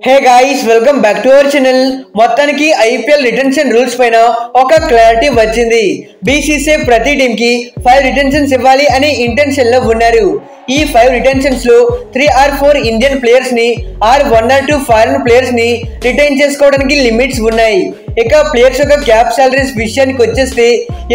Hey guys welcome back to our channel. మొత్తానికి IPL retention rules పైన ఒక clarity వచ్చింది. బీసీసీఐ ప్రతి టీం కి 5 రిటెన్షన్స్ ఇవ్వాలి అనే ఇంటెన్షన్ లో ఉన్నారు. ఈ 5 రిటెన్షన్స్ లో 3 or 4 ఇండియన్ ప్లేయర్స్ ని ఆర్ 1 or 2 ఫారిన్ ప్లేయర్స్ ని రిటైన్ చేసుకోవడానికి లిమిట్స్ ఉన్నాయి. ఇక ప్లేయర్స్ యొక్క క్యాప్ సాలరీస్ విషయానికి వచ్చేస్తే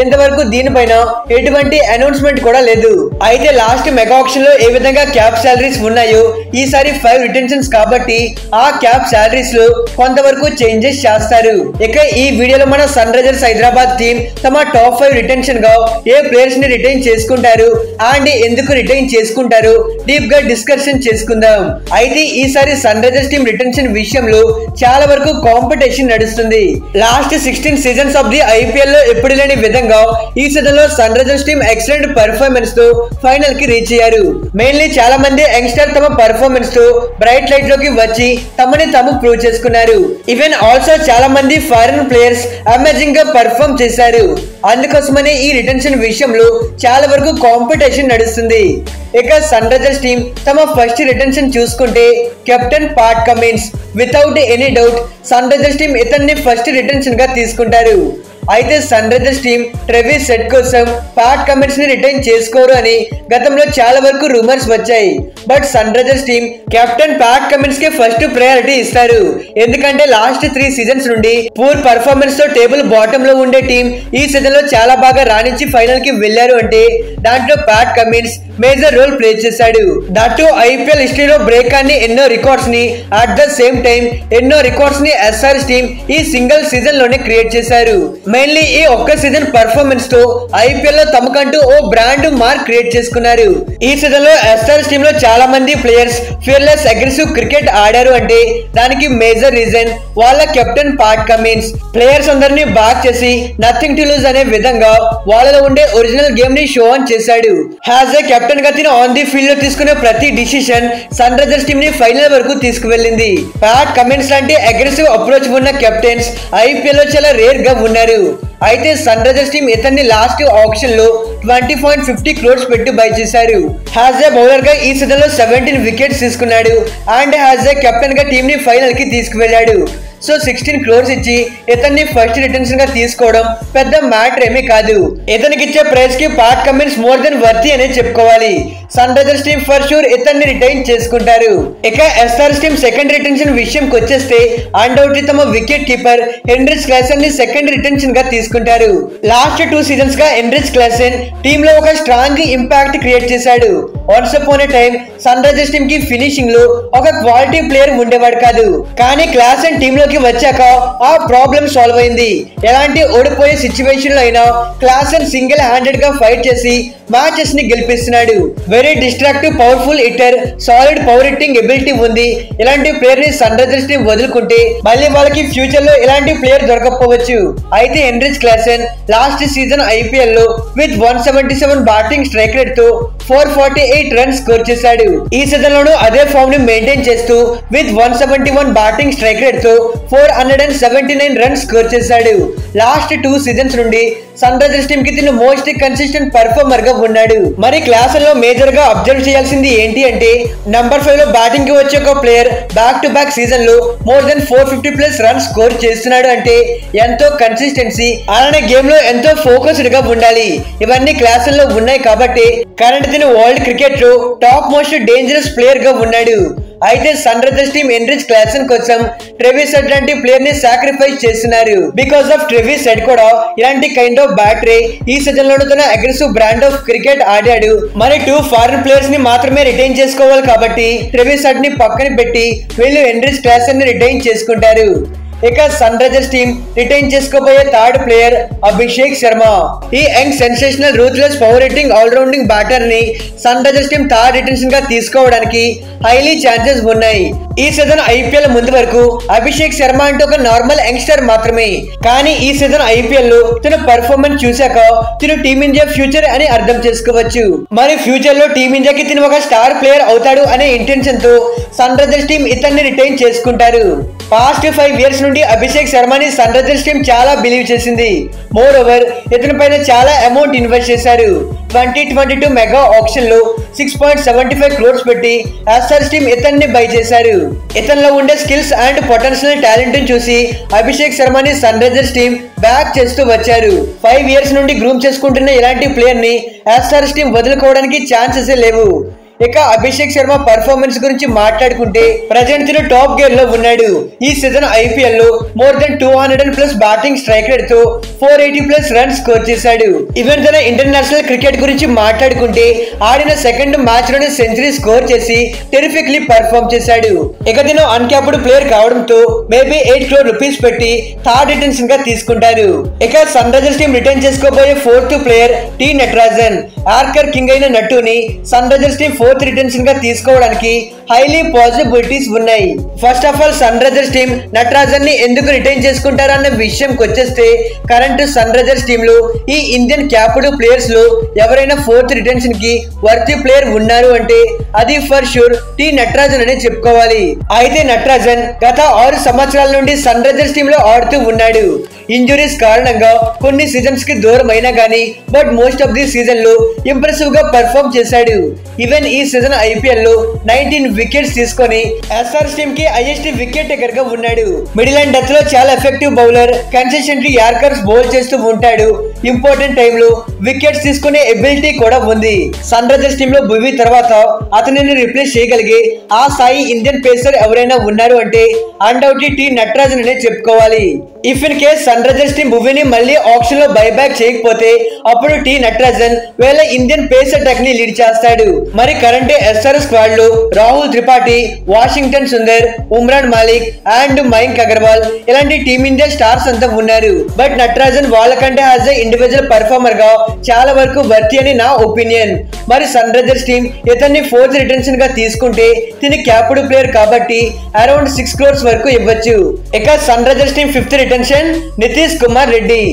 ఎంతవరకు దీనిపైన ఎటువంటి అనౌన్స్మెంట్ కూడా లేదు. అయితే లాస్ట్ మెగా ఆక్షన్ లో ఏ విధంగా క్యాప్ సాలరీస్ ఉన్నాయో ఈసారి 5 రిటెన్షన్స్ కాబట్టి ఆ క్యాప్ సాలరీస్ లో కొంతవరకు చేంజెస్ చేస్తారు. ఇక ఈ వీడియోలో మన సన్ రైజర్స్ హైదరాబాద్ టీం తమ టాప్ 5 రిటెన్షన్ గా ఏ ప్లేయర్స్ ని రిటైన్ చేసుకుంటారు అండ్ ఎందుకు రిటైన్ చేసుకుంటారు డీప్ గా డిస్కషన్ చేసుకుందాం. అయితే ఈసారి సన్ రైజర్స్ టీం రిటెన్షన్ విషయంలో చాలా వరకు కాంపిటీషన్ నడుస్తుంది. Last 16 seasons of the IPL లో ఎప్పుడు లేని విధంగా ఈ సీజన్ లో Sunrisers team excellent performance తో ఫైనల్ కి రీచ్ అయ్యారు. మెయిన్లీ చాలా మంది యంగ్స్టర్ తమ పర్ఫార్మెన్స్ తో బ్రైట్ లైట్ లోకి వచ్చి తమని తాము ప్రూవ్ చేసుకున్నారు. ఈవెన్ ఆల్సో చాలా మంది ఫారిన్ ప్లేయర్స్ అమేజింగ్ గా పర్ఫార్మ్ చేశారు. అందుకోసమనే ఈ రిటెన్షన్ విషయంలో చాలా వరకు కాంపిటీషన్ నడుస్తుంది. ఇక సన్ రైజర్స్ టీం తమ ఫస్ట్ రిటెన్షన్ చూసుకుంటే captain Pat Cummins. Without any doubt Sunrisers team ఇతన్ని ఫస్ట్ రిటెన్షన్ గా తీసుకుంటారు. అయితే Sunrisers team Travis Head కోసం పాట్ కమిన్స్ ని రిటైన్ చేసుకోరు అని గతంలో చాలా వరకు రూమర్స్ వచ్చాయి. But Sunrisers team captain Pat Cummins కి ఫస్ట్ ప్రయారిటీ ఇస్తారు. ఎందుకంటే లాస్ట్ 3 సీజన్స్ నుండి పూర్ పర్ఫార్మెన్స్ తో టేబుల్ బాటమ్ లో ఉండే టీం ఈ సీజన్ లో చాలా బాగా రాణించి ఫైనల్ కి వెళ్లారు అంటే దాంట్లో Pat Cummins major role play చేశాడు. దట్టు ఐపీఎల్ హిస్టరీలో బ్రేక్ అని ఎన్నో రికార్డ్స్ ని అట్ ద సేమ్ టైం ఎన్నో రికార్డ్స్ ని ఎస్ఆర్ఎస్ టీం ఈ సింగిల్ సీజన్ లోనే క్రియేట్ చేశారు. మెయిన్లీ ఈ ఒక్క సీజన్ పర్ఫార్మెన్స్ తో ఐపీఎల్ లో తమకంటూ ఓ బ్రాండ్ మార్క్ క్రియేట్ చేసుకున్నారు. ఈ సీజన్ లో ఎస్ఆర్ఎస్ టీమ్ లో చాలా మంది ప్లేయర్స్ ఫియర్లెస్ అగ్రెసివ్ క్రికెట్ ఆడారు అంటే దానికి మేజర్ రీజన్ వాళ్ళ కెప్టెన్ పాట్ కమిన్స్. ప్లేయర్స్ అందరినీ బాక్ చేసి నథింగ్ టు లూజ్ అనే విధంగా వాళ్ళలో ఉండే ఒరిజినల్ గేమ్ ని షో ఆన్ చేశాడు. హ్యాజ్ ఏ కెప్టెన్ గా తిన ఆన్ ది ఫీల్డ్ లో తీసుకునే ప్రతి డిసిషన్ సన్ రైజర్స్ టీమ్ ని ఫైనల్ వరకు తీసుకువెళ్ళింది. పాట్ కమిన్స్ లాంటి అగ్రెసివ్ అప్రోచ్ ఉన్న కెప్టెన్స్ ఐపీఎల్ లో చాలా రేర్ గా ఉన్నారు. అయితే సన్ రైజర్స్ టీం ఇతన్ని లాస్ట్ ఆప్షన్ లో 20.50 crores పెట్టి బై చేశారు. హ్యాజ్ ఏ బౌలర్ గా ఈ సీజన్ లో 17 వికెట్స్ తీసుకున్నాడు అండ్ హ్యాజ్ ఏ కెప్టెన్ గా టీం ని ఫైనల్ కి తీసుకువెళ్ళాడు. సో 16 crores ఇచ్చి ఇతన్ని ఫస్ట్ రిటెన్షన్ గా తీసుకోవడం పెద్ద మ్యాటర్ ఏమీ కాదు. ఇతనికి ఇచ్చే ప్రైస్ కి Pat Cummins more than worthy అనే చెప్పుకోవాలి. Sunrisers team for sure ఇతన్ని రిటైన్ చేసుకుంటారు. ఇక ఎస్ఆర్ఎస్ టీం సెకండ్ రిటెన్షన్ విషయంకి వచ్చేస్తే అన్డౌట్లీ తమ వికెట్ కీపర్ హెన్రిచ్ క్లాసెన్ ని సెకండ్ రిటెన్షన్ గా తీసుకుంటారు. లాస్ట్ 2 సీజన్స్ గా హెన్రిచ్ క్లాసెన్ టీమ్ లో ఒక స్ట్రాంగ్ ఇంపాక్ట్ క్రియేట్ చేశాడు. Once upon a time Sunrisers team కి ఫినిషింగ్ లో ఒక క్వాలిటీ ప్లేయర్ ఉండేవాడు కాదు. కానీ క్లాసెన్ టీమ్ లోకి వచ్చాక ఆ ప్రాబ్లం సాల్వ్ అయింది. ఎలాంటి ఓడిపోయే సిచ్యువేషన్ లో అయినా క్లాసెన్ సింగిల్ హ్యాండెడ్ గా ఫైట్ చేసి మ్యాచెస్ ని గెలిపిస్తున్నాడు. Very destructive powerful hitter, solid power hitting ability ఉంది. ఇలాంటి ప్లేయర్ ని సన్ రైజర్స్ టీం వదులుకుంటే మళ్ళీ వాళ్ళకి ఫ్యూచర్ లో ఇలాంటి ప్లేయర్ దొరకపోవచ్చు. అయితే Heinrich Klaasen last season IPL లో విత్ 177 బ్యాటింగ్ స్ట్రైక్ రేట్ తో 448 రన్స్ స్కోర్ చేశాడు. ఈ సీజన్ లోనూ అదే ఫామ్ ని మెయింటైన్ చేస్తూ విత్ 171 బ్యాటింగ్ స్ట్రైక్ రేట్ తో 479 రన్స్ స్కోర్ చేశాడు. లాస్ట్ 2 సీజన్స్ నుండి సన్ రైజర్స్ టీం కి తిను మోస్ట్ కన్సిస్టెంట్ పర్ఫార్మర్ గా ఉన్నాడు. మరి క్లాస్ లో మేజర్ గా అబ్జర్వ్ చేయాల్సింది ఏంటి అంటే నంబర్ 5 లో బ్యాటింగ్ కి వచ్చే ఒక player back to back season లో మోర్ దెన్ 450+ రన్స్ స్కోర్ చేస్తున్నాడు అంటే ఎంతో కన్సిస్టెన్సీ అలానే గేమ్ లో ఎంతో ఫోకస్డ్ గా ఉండాలి. ఇవన్నీ క్లాస్ లో ఉన్నాయి కాబట్టి కరెంట్ తిను వరల్డ్ క్రికెట్ లో టాప్ మోస్ట్ డేంజరస్ ప్లేయర్ గా ఉన్నాడు. అయితే Sunrisers team Heinrich Klaasen కోసం ట్రెవిస్ హెడ్ లాంటి ప్లేయర్ ని సాక్రిఫైస్ చేస్తున్నారు. బికాస్ ఆఫ్ ట్రెవిస్ హెడ్ కూడా ఇలాంటి కైండ్ ఆఫ్ బ్యాటరీ ఈ సీజన్ లో తన అగ్రెసివ్ బ్రాండ్ ఆఫ్ క్రికెట్ ఆడాడు. మరి 2 ఫారిన్ ప్లేయర్స్ ని మాత్రమే రిటైన్ చేసుకోవాలి కాబట్టి ట్రెవిస్ హెడ్ ని పక్కన పెట్టి వీళ్ళు హెన్రిచ్ క్లాసెన్ ని రిటైన్ చేసుకుంటారు. ఇక సన్ రైజర్స్ టీం రిటైన్ చేసుకోబోయే థర్డ్ ప్లేయర్ అభిషేక్ శర్మ. ఈ young sensational ruthless power hitting all rounding batter ని Sunrisers team third retention గా తీసుకోవడానికి హైలీ ఛాన్సెస్ ఉన్నాయి. ఈ సీజన్ ఐపీఎల్ ముందు వరకు అభిషేక్ శర్మ అంటే ఒక నార్మల్ యంగ్స్టర్ మాత్రమే. కానీ ఈ సీజన్ ఐపీఎల్ లో తన పర్ఫార్మెన్స్ చూశాక తిను టీమిండియా ఫ్యూచర్ అని అర్థం చేసుకోవచ్చు. మరి ఫ్యూచర్ లో టీమిండియాకి తిను ఒక స్టార్ ప్లేయర్ అవుతాడు అనే ఇంటెన్షన్ తో సన్ రైజర్స్ టీం ఇతన్ని రిటైన్ చేసుకుంటారు. పాస్ట్ 5 ఇయర్స్ నుండి అభిషేక్ శర్మని సన్ రైజర్స్ టీం చాలా బిలీవ్ చేసింది. మోర్ ఓవర్ ఇతని పైన చాలా అమౌంట్ ఇన్వెస్ట్ చేశారు. 2022 మెగా ఆప్షన్ లో 6.75 crores పెట్టి ఎస్ఆర్ఎస్ టీం ఇతన్ని బై చేశారు. ఇతనిలో ఉండే స్కిల్స్ అండ్ పొటెన్షియల్ టాలెంట్ చూసి అభిషేక్ శర్మని సన్ రైజర్స్ టీం బ్యాక్ చేస్తూ వచ్చారు. 5 ఇయర్స్ నుండి గ్రూమ్ చేసుకుంటున్న ఇలాంటి ప్లేయర్ ని ఎస్ఆర్ఎస్ టీం వదులుకోవడానికి ఛాన్సెస్ లేవు. ఇక అభిషేక్ శర్మ పర్ఫార్మెన్స్ గురించి మాట్లాడుకుంటే ప్రజెంట్ తిను టాప్ గేర్ లో ఉన్నాడు. ఈ సీజన్ ఐపీఎల్ లో more then 200+ batting strike rate తో 480+ రన్స్ స్కోర్ చేశాడు. ఈవెన్ తన ఇంటర్నేషనల్ క్రికెట్ గురించి మాట్లాడుకుంటే ఆడిన సెకండ్ మ్యాచ్ లోనే సెంచరీ స్కోర్ చేసి టెరిఫిక్లీ పర్ఫార్మ్ చేశాడు. ఇక తిను అన్క్యాప్డ్ ప్లేయర్ కావడంతో మేబీ 8 crore రూపీస్ పెట్టి థర్డ్ రిటెన్షన్ గా తీసుకుంటారు. ఇక సన్ రైజర్స్ టీం రిటర్న్ చేసుకోబోయే 4th player T Natarajan. Yorker king అయిన నటుని Sunrisers team 4th retention గా తీసుకోవడానికి హైలీ పాసిబిలిటీస్ ఉన్నాయి. First of all Sunrisers team Natarajan ని ఎందుకు రిటైన్ చేసుకుంటారు అన్న విషయంకి వచ్చేస్తే కరెంట్ సన్ రైజర్స్ టీమ్ లో ఈ ఇండియన్ క్యాప్డ్ ప్లేయర్స్ లో ఎవరైనా 4th రిటెన్షన్ కి వర్తీ ప్లేయర్ ఉన్నారు అంటే అది ఫర్ షూర్ టీ నటరాజన్ అనే చెప్పుకోవాలి. అయితే నటరాజన్ గత 6 సంవత్సరాల నుండి సన్ రైజర్స్ టీమ్ లో ఆడుతూ ఉన్నాడు. ఇంజురీస్ కారణంగా కొన్ని సీజన్స్ కి దూరం అయినా గానీ but most of the season లో ఇంప్రెసివ్ గా పర్ఫార్మ్ చేశాడు. ఈవెన్ ఈ సీజన్ ఐపీఎల్ లో 19 వికెట్స్ తీసుకొని ఎస్ఆర్ఎస్ టీమ్ కి హైయెస్ట్ వికెట్ టేకర్ గా ఉన్నాడు. మిడిల్ అండ్ డెత్ లో చాలా effective bowler, consistently yorkers bowl చేస్తూ ఉంటాడు. ఇంపార్టెంట్ టైమ్ లో వికెట్స్ తీసుకునే ఎబిలిటీ కూడా ఉంది. సన్ రైజర్స్ టీమ్ లో భువి తర్వాత అతనిని రిప్లేస్ చేయగలిగే ఆ స్థాయి ఇండియన్ పేసర్ ఎవరైనా ఉన్నారు అంటే అన్డౌట్లీ టీ నటరాజన్ అనే చెప్పుకోవాలి. If in case Sunrisers team భువిని మళ్ళీ ఆప్షన్ లో బైబ్యాక్ చేయకపోతే అప్పుడు టీ నటరాజన్ వేళ ఇండియన్ పేస్ అటాక్ ని లీడ్ చేస్తాడు. మరి కరెంట్ ఎస్ఆర్ఎస్ స్క్వాడ్ లో రాహుల్ త్రిపాఠి, వాషింగ్టన్ సుందర్, ఉమ్రాన్ మాలిక్ అండ్ మయాంక్ అగర్వాల్ ఇలాంటి టీమిండియా స్టార్స్ అంతా ఉన్నారు. బట్ నటరాజన్ వాళ్ళకంటే యాజ్ ఎ ఇండివిజువల్ పర్ఫార్మర్ గా చాలా వరకు వర్తి అని నా ఒపీనియన్. మరి సన్ రైజర్స్ టీం ఇతన్ని 4th రిటెన్షన్ గా తీసుకుంటే తిని క్యాప్డ్ ప్లేయర్ కాబట్టి అరౌండ్ 6 crores వరకు ఇవ్వచ్చు. ఇక Sunrisers team 5th retention Nitish Kumar Reddy.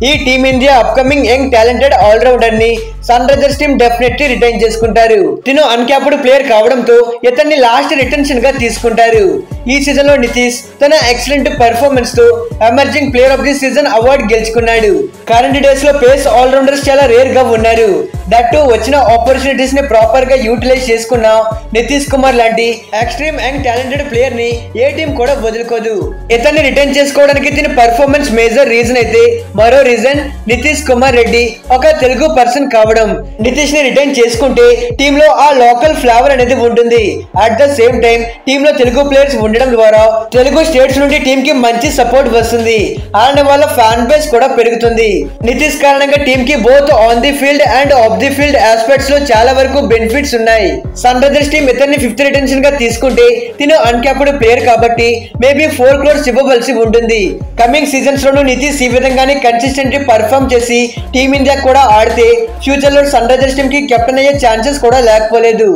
ఈ team India upcoming young talented all rounder ని Sunrisers team definitely retain చేసుకుంటారు. తిను అన్క్యాప్డ్ ప్లేయర్ కావడంతో ఇతన్ని లాస్ట్ రిటెన్షన్ గా తీసుకుంటారు. ఈ సీజన్ లో నితీష్ తన ఎక్సలెంట్ పర్ఫార్మెన్స్ తో emerging player of the season award గెలుచుకున్నాడు. కరెంట్ డేస్ లో పేస్ ఆల్రౌండర్స్ చాలా రేర్ గా ఉన్నారు. దట్టు వచ్చిన ఆపర్చునిటీస్ ని ప్రాపర్ గా యూటిలైజ్ చేసుకున్న నితీష్ కుమార్ లాంటి ఎక్స్ట్రీమ్ యంగ్ టాలెంటెడ్ ప్లేయర్ ని ఏ టీం కూడా వదులుకోదు. ఇతన్ని రిటైన్ చేసుకోవడానికి తిన పర్ఫార్మెన్స్ మేజర్ రీజన్ అయితే మరో రీజన్ నితీష్ కుమార్ రెడ్డి ఒక తెలుగు పర్సన్ కావడం. నితీష్ ని రిటైన్ చేసుకుంటే టీమ్ లో ఆ లోకల్ ఫ్లేవర్ అనేది ఉంటుంది. At the same time team లో తెలుగు ప్లేయర్స్ ఉండడం ద్వారా తెలుగు స్టేట్స్ నుండి టీమ్ కి మంచి సపోర్ట్ వస్తుంది. అండ్ వాళ్ళ ఫ్యాన్ బేస్ కూడా పెరుగుతుంది. నితీష్ కారణంగా టీమ్ కి both on the field and of the field aspects లో చాలా వరకు బెనిఫిట్స్ ఉన్నాయి. సన్ రైజర్స్ టీం ఇతన్ని 5th రిటెన్షన్ గా తీసుకుంటే తిను అన్క్యాప్డ్ ప్లేయర్ కాబట్టి మేబీ 4 crores ఇవ్వవలసి ఉంటుంది. కమింగ్ సీజన్స్ లోను నితీష్ ఈ విధంగానే కన్సిస్టెంట్లీ పర్ఫార్మ్ చేసి టీమిండియా కూడా ఆడితే ఫ్యూచర్ లో సన్ రైజర్స్ టీం కి కెప్టెన్ అయ్యే ఛాన్సెస్ కూడా లేకపోలేదు.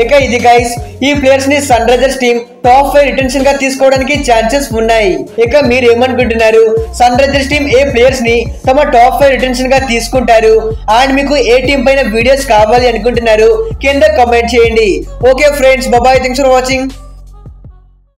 ఇక ఇది గైస్ ఈ ప్లేయర్స్ ని Sunrisers team top 5 retention గా తీసుకోవడానికి ఛాన్సెస్ ఉన్నాయి. ఇక మీరు ఏమనుకుంటున్నారు? సన్ రైజర్స్ టీం ఏ ప్లేయర్స్ ని తమ టాప్ 5 రిటెన్షన్ గా తీసుకుంటారు అండ్ మీకు ఏ టీం పైన వీడియోస్ కావాలి అనుకుంటున్నారు కింద కామెంట్ చేయండి. Okay friends, bye, thanks for watching.